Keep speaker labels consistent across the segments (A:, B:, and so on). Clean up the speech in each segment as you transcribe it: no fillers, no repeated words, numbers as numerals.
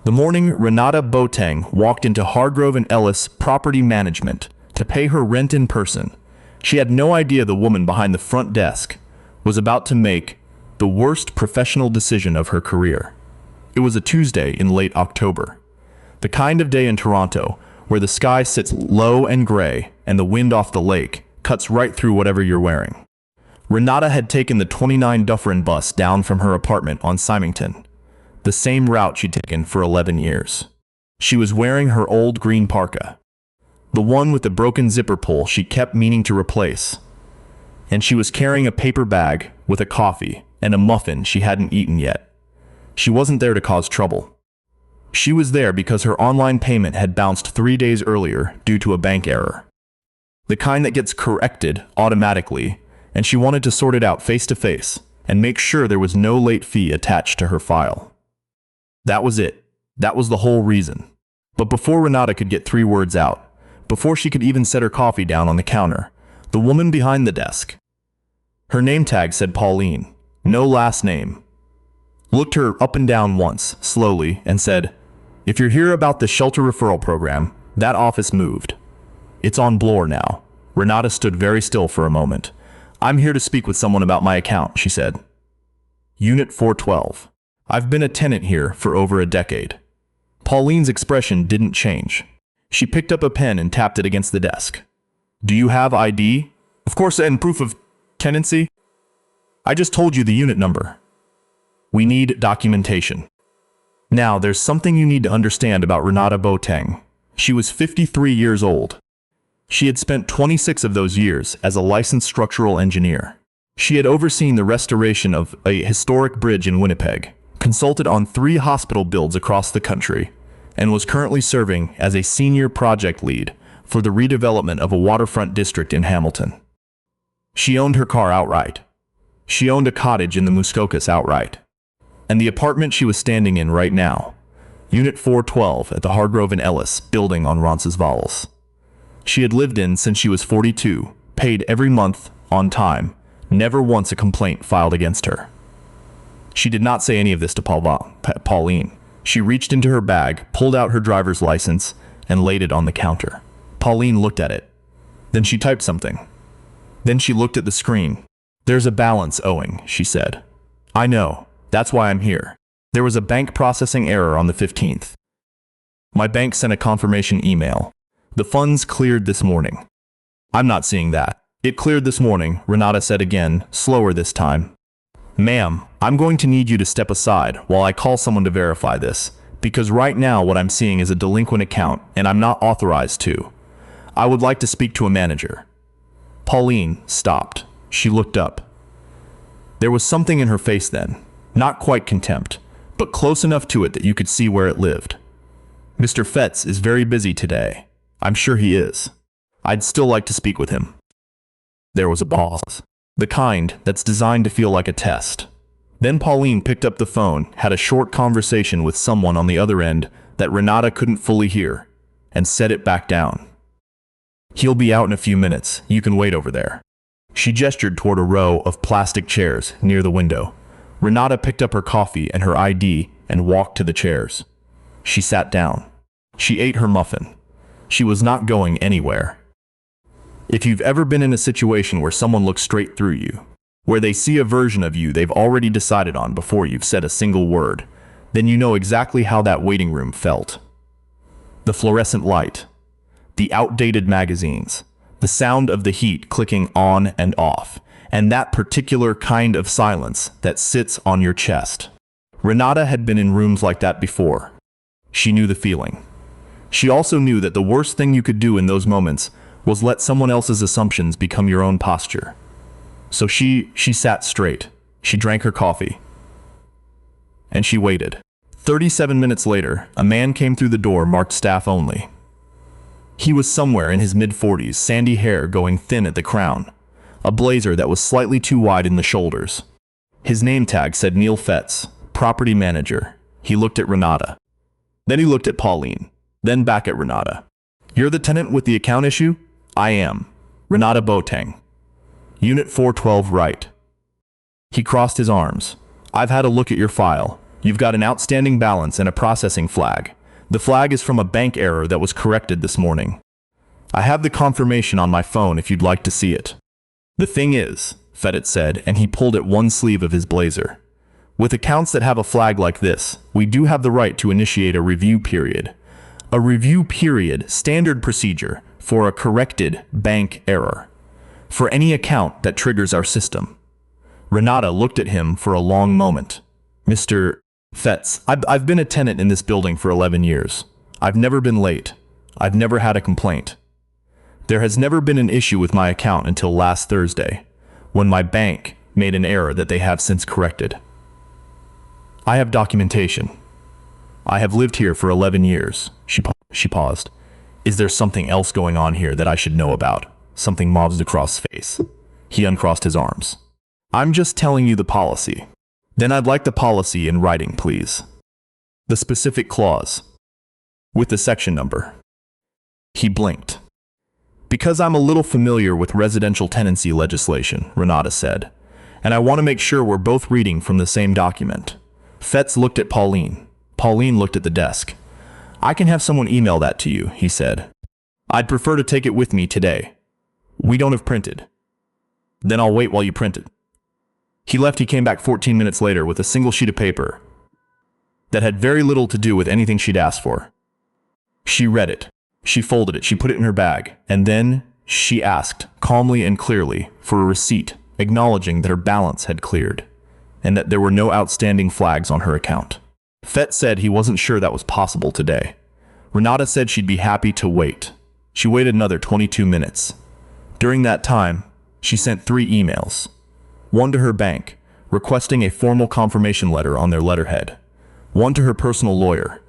A: The morning Renata Boateng walked into Hargrove and Ellis Property Management to pay her rent in person, she had no idea the woman behind the front desk was about to make the worst professional decision of her career. It was a Tuesday in late October, the kind of day in Toronto where the sky sits low and gray and the wind off the lake cuts right through whatever you're wearing. Renata had taken the 29 Dufferin bus down from her apartment on Symington, the same route she'd taken for 11 years. She was wearing her old green parka, the one with the broken zipper pull she kept meaning to replace, and she was carrying a paper bag with a coffee and a muffin she hadn't eaten yet. She wasn't there to cause trouble. She was there because her online payment had bounced 3 days earlier due to a bank error, the kind that gets corrected automatically, and she wanted to sort it out face-to-face and make sure there was no late fee attached to her file. That was it. That was the whole reason. But before Renata could get 3 words out, before she could even set her coffee down on the counter, the woman behind the desk, her name tag said Pauline, no last name, looked her up and down once, slowly, and said, "If you're here about the shelter referral program, that office moved. It's on Bloor now." Renata stood very still for a moment. "I'm here to speak with someone about my account," she said. "Unit 412. I've been a tenant here for over a decade." Pauline's expression didn't change. She picked up a pen and tapped it against the desk. "Do you have ID? Of course, and proof of tenancy? I just told you the unit number. We need documentation." Now, there's something you need to understand about Renata Boateng. She was 53 years old. She had spent 26 of those years as a licensed structural engineer. She had overseen the restoration of a historic bridge in Winnipeg, consulted on 3 hospital builds across the country, and was currently serving as a senior project lead for the redevelopment of a waterfront district in Hamilton. She owned her car outright. She owned a cottage in the Muskokas outright. And the apartment she was standing in right now, Unit 412 at the Hargrove and Ellis building on Roncesvalles. She had lived in since she was 42, paid every month, on time, never once a complaint filed against her. She did not say any of this to Pauline. She reached into her bag, pulled out her driver's license, and laid it on the counter. Pauline looked at it. Then she typed something. Then she looked at the screen. "There's a balance owing," she said. "I know. That's why I'm here. There was a bank processing error on the 15th. My bank sent a confirmation email. The funds cleared this morning." "I'm not seeing that." "It cleared this morning," Renata said again, slower this time. "Ma'am, I'm going to need you to step aside while I call someone to verify this, because right now what I'm seeing is a delinquent account and I'm not authorized to. I would like to speak to a manager." Pauline stopped. She looked up. There was something in her face then, not quite contempt, but close enough to it that you could see where it lived. "Mr. Fetz is very busy today. I'm sure he is. I'd still like to speak with him." There was a pause, the kind that's designed to feel like a test. Then Pauline picked up the phone, had a short conversation with someone on the other end that Renata couldn't fully hear, and set it back down. "He'll be out in a few minutes. You can wait over there." She gestured toward a row of plastic chairs near the window. Renata picked up her coffee and her ID and walked to the chairs. She sat down. She ate her muffin. She was not going anywhere. If you've ever been in a situation where someone looks straight through you, where they see a version of you they've already decided on before you've said a single word, then you know exactly how that waiting room felt. The fluorescent light, the outdated magazines, the sound of the heat clicking on and off, and that particular kind of silence that sits on your chest. Renata had been in rooms like that before. She knew the feeling. She also knew that the worst thing you could do in those moments was let someone else's assumptions become your own posture. So she sat straight. She drank her coffee. And she waited. 37 minutes later, a man came through the door marked staff only. He was somewhere in his mid-40s, sandy hair going thin at the crown, a blazer that was slightly too wide in the shoulders. His name tag said Neil Fetz, property manager. He looked at Renata. Then he looked at Pauline. Then back at Renata. "You're the tenant with the account issue?" "I am. Renata Boateng. Unit 412 right." He crossed his arms. "I've had a look at your file. You've got an outstanding balance and a processing flag. The flag is from a bank error that was corrected this morning. I have the confirmation on my phone if you'd like to see it. The thing is, Fedit said, and he pulled at one sleeve of his blazer. With accounts that have a flag like this, we do have the right to initiate a review period. A review period, standard procedure for a corrected bank error. For any account that triggers our system. Renata looked at him for a long moment. Mr. Fetz, I've been a tenant in this building for 11 years. I've never been late. I've never had a complaint. There has never been an issue with my account until last Thursday, when my bank made an error that they have since corrected. I have documentation. I have lived here for 11 years. She paused. Is there something else going on here that I should know about? Something mobbed across his face. He uncrossed his arms. I'm just telling you the policy. Then I'd like the policy in writing, please. The specific clause. With the section number. He blinked. Because I'm a little familiar with residential tenancy legislation, Renata said, and I want to make sure we're both reading from the same document. Fetz looked at Pauline. Pauline looked at the desk. I can have someone email that to you, he said. I'd prefer to take it with me today. We don't have printed. Then I'll wait while you print it. He left. He came back 14 minutes later with a single sheet of paper that had very little to do with anything she'd asked for. She read it. She folded it. She put it in her bag. And then she asked, calmly and clearly, for a receipt, acknowledging that her balance had cleared and that there were no outstanding flags on her account. Fetz said he wasn't sure that was possible today. Renata said she'd be happy to wait. She waited another 22 minutes. During that time, she sent 3 emails. One to her bank, requesting a formal confirmation letter on their letterhead. One to her personal lawyer,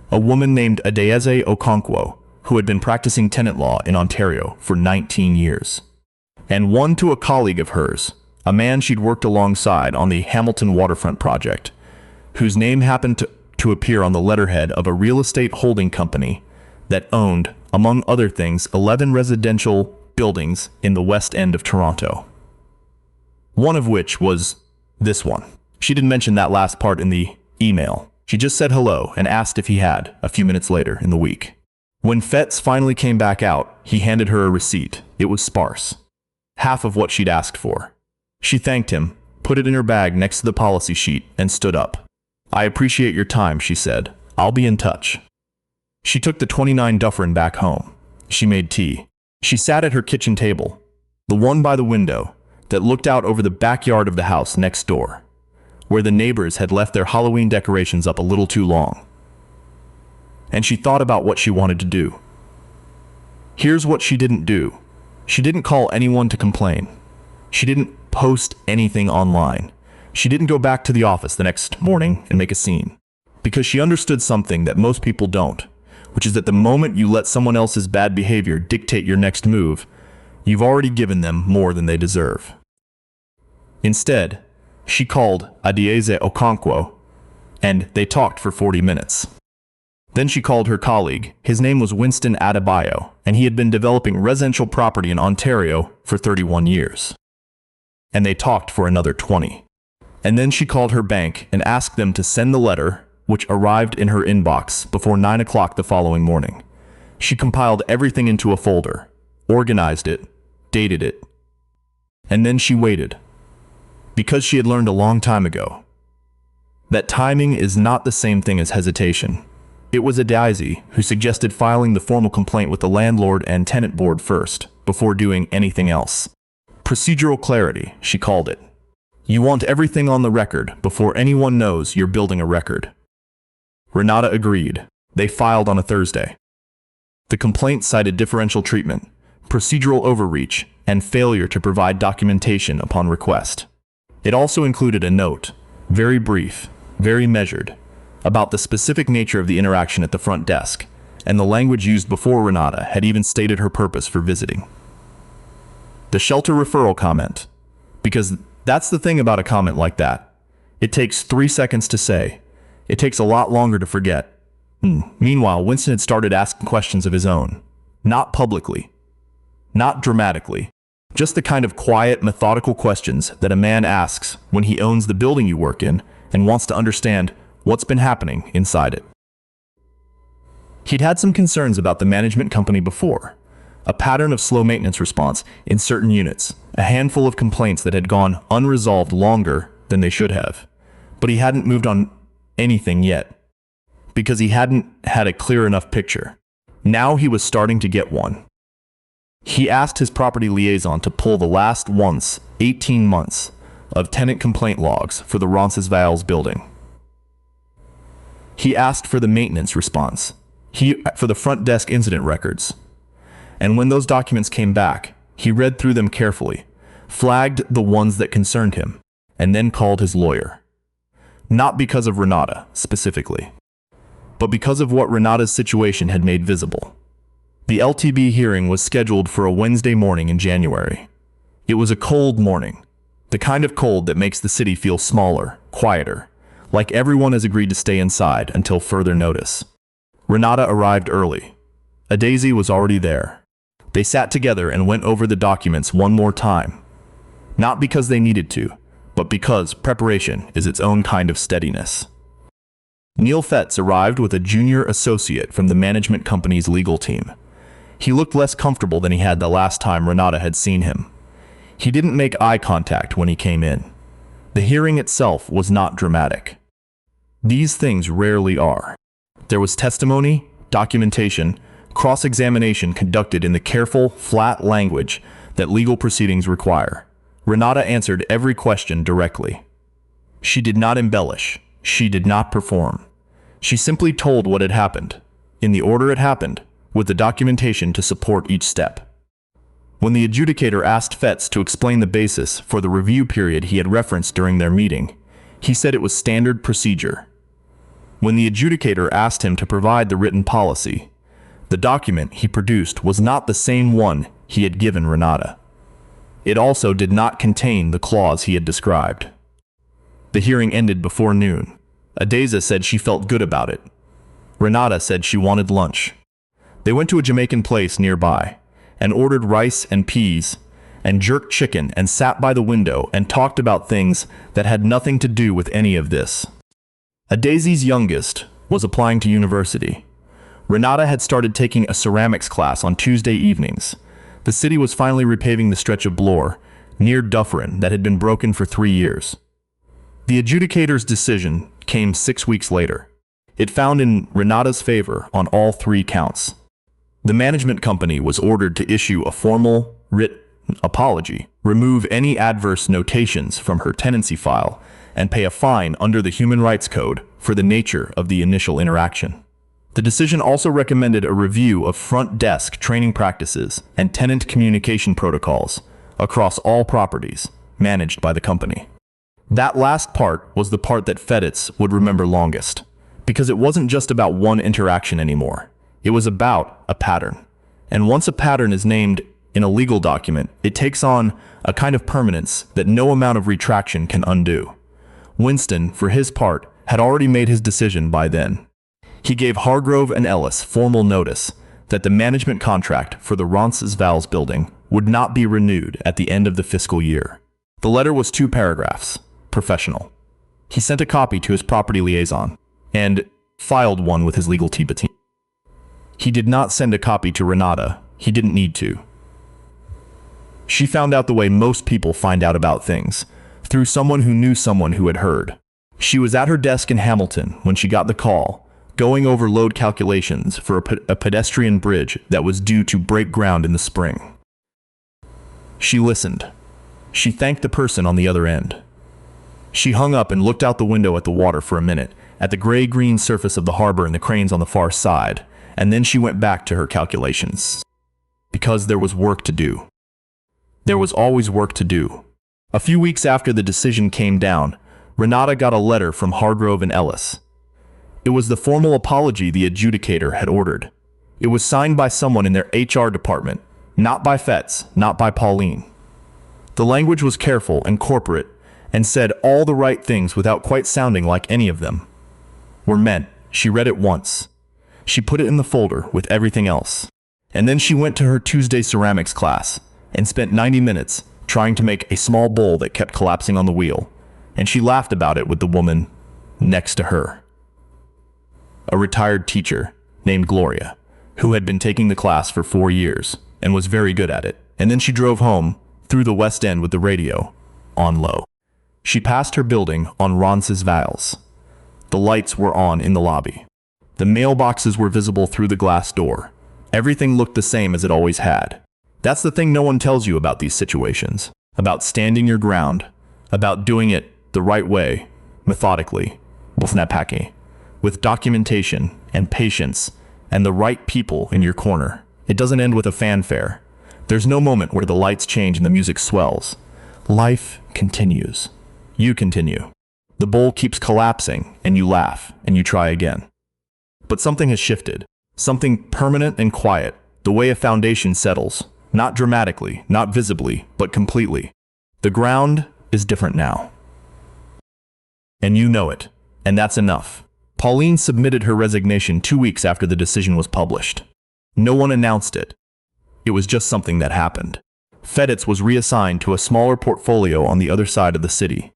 A: a woman named Adeyeze Okonkwo, who had been practicing tenant law in Ontario for 19 years. And one to a colleague of hers, a man she'd worked alongside on the Hamilton waterfront project, whose name happened to appear on the letterhead of a real estate holding company that owned, among other things, 11 residential buildings in the West End of Toronto. One of which was this one. She didn't mention that last part in the email. She just said hello and asked if he had, a few minutes later in the week. When Fetz finally came back out, he handed her a receipt. It was sparse. Half of what she'd asked for. She thanked him, put it in her bag next to the policy sheet, and stood up. I appreciate your time, she said. I'll be in touch. She took the 29 Dufferin back home. She made tea. She sat at her kitchen table, the one by the window that looked out over the backyard of the house next door, where the neighbors had left their Halloween decorations up a little too long. And she thought about what she wanted to do. Here's what she didn't do. She didn't call anyone to complain. She didn't post anything online. She didn't go back to the office the next morning and make a scene. Because she understood something that most people don't, which is that the moment you let someone else's bad behavior dictate your next move, you've already given them more than they deserve. Instead, she called Adeyeze Okonkwo, and they talked for 40 minutes. Then she called her colleague. His name was Winston Adebayo, and he had been developing residential property in Ontario for 31 years. And they talked for another 20. And then she called her bank and asked them to send the letter, which arrived in her inbox before 9 o'clock the following morning. She compiled everything into a folder, organized it, dated it, and then she waited. Because she had learned a long time ago that timing is not the same thing as hesitation. It was Adeyeze who suggested filing the formal complaint with the Landlord and Tenant Board first, before doing anything else. Procedural clarity, she called it. You want everything on the record before anyone knows you're building a record. Renata agreed. They filed on a Thursday. The complaint cited differential treatment, procedural overreach, and failure to provide documentation upon request. It also included a note, very brief, very measured, about the specific nature of the interaction at the front desk, and the language used before Renata had even stated her purpose for visiting. The shelter referral comment. Because that's the thing about a comment like that. It takes 3 seconds to say. It takes a lot longer to forget. Meanwhile, Winston had started asking questions of his own. Not publicly. Not dramatically. Just the kind of quiet, methodical questions that a man asks when he owns the building you work in and wants to understand what's been happening inside it. He'd had some concerns about the management company before. A pattern of slow maintenance response in certain units, a handful of complaints that had gone unresolved longer than they should have. But he hadn't moved on anything yet, because he hadn't had a clear enough picture. Now he was starting to get one. He asked his property liaison to pull the last 18 months of tenant complaint logs for the Roncesvalles building. He asked for the maintenance response, for the front desk incident records. And when those documents came back, he read through them carefully, flagged the ones that concerned him, and then called his lawyer. Not because of Renata, specifically, but because of what Renata's situation had made visible. The LTB hearing was scheduled for a Wednesday morning in January. It was a cold morning, the kind of cold that makes the city feel smaller, quieter, like everyone has agreed to stay inside until further notice. Renata arrived early. Adebayo was already there. They sat together and went over the documents one more time. Not because they needed to, but because preparation is its own kind of steadiness. Neil Fetz arrived with a junior associate from the management company's legal team. He looked less comfortable than he had the last time Renata had seen him. He didn't make eye contact when he came in. The hearing itself was not dramatic. These things rarely are. There was testimony, documentation, cross-examination conducted in the careful, flat language that legal proceedings require. Renata answered every question directly. She did not embellish. She did not perform. She simply told what had happened, in the order it happened, with the documentation to support each step. When the adjudicator asked Fetz to explain the basis for the review period he had referenced during their meeting, he said it was standard procedure. When the adjudicator asked him to provide the written policy, the document he produced was not the same one he had given Renata. It also did not contain the clause he had described. The hearing ended before noon. Adebayo said she felt good about it. Renata said she wanted lunch. They went to a Jamaican place nearby and ordered rice and peas and jerk chicken and sat by the window and talked about things that had nothing to do with any of this. Adebayo's youngest was applying to university. Renata had started taking a ceramics class on Tuesday evenings. The city was finally repaving the stretch of Bloor, near Dufferin, that had been broken for 3 years. The adjudicator's decision came 6 weeks later. It found in Renata's favor on all 3 counts. The management company was ordered to issue a formal, written apology, remove any adverse notations from her tenancy file, and pay a fine under the Human Rights Code for the nature of the initial interaction. The decision also recommended a review of front desk training practices and tenant communication protocols across all properties managed by the company. That last part was the part that Fetz would remember longest, because it wasn't just about one interaction anymore. It was about a pattern. And once a pattern is named in a legal document, it takes on a kind of permanence that no amount of retraction can undo. Winston, for his part, had already made his decision by then. He gave Hargrove and Ellis formal notice that the management contract for the Roncesvalles building would not be renewed at the end of the fiscal year. The letter was 2 paragraphs, professional. He sent a copy to his property liaison and filed one with his legal team. He did not send a copy to Renata. He didn't need to. She found out the way most people find out about things, through someone who knew someone who had heard. She was at her desk in Hamilton when she got the call, going over load calculations for a pedestrian bridge that was due to break ground in the spring. She listened. She thanked the person on the other end. She hung up and looked out the window at the water for a minute, at the gray-green surface of the harbor and the cranes on the far side, and then she went back to her calculations. Because there was work to do. There was always work to do. A few weeks after the decision came down, Renata got a letter from Hargrove and Ellis. It was the formal apology the adjudicator had ordered. It was signed by someone in their HR department, not by Fetz, not by Pauline. The language was careful and corporate, and said all the right things without quite sounding like any of them were meant. She read it once. She put it in the folder with everything else. And then she went to her Tuesday ceramics class and spent 90 minutes trying to make a small bowl that kept collapsing on the wheel. And she laughed about it with the woman next to her. a retired teacher named Gloria, who had been taking the class for 4 years and was very good at it. And then she drove home through the West End with the radio on low. She passed her building on Roncesvalles. The lights were on in the lobby. The mailboxes were visible through the glass door. Everything looked the same as it always had. That's the thing no one tells you about these situations. About standing your ground. About doing it the right way, methodically, with documentation and patience and the right people in your corner. It doesn't end with a fanfare. There's no moment where the lights change and the music swells. Life continues. You continue. The bowl keeps collapsing, and you laugh, and you try again. But something has shifted. Something permanent and quiet. The way a foundation settles. Not dramatically, not visibly, but completely. The ground is different now. And you know it. And that's enough. Pauline submitted her resignation 2 weeks after the decision was published. No one announced it. It was just something that happened. Feditz was reassigned to a smaller portfolio on the other side of the city.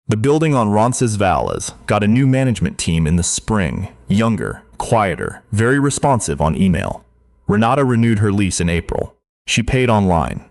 A: The building on Roncesvalles got a new management team in the spring, younger, quieter, very responsive on email. Renata renewed her lease in April. She paid online.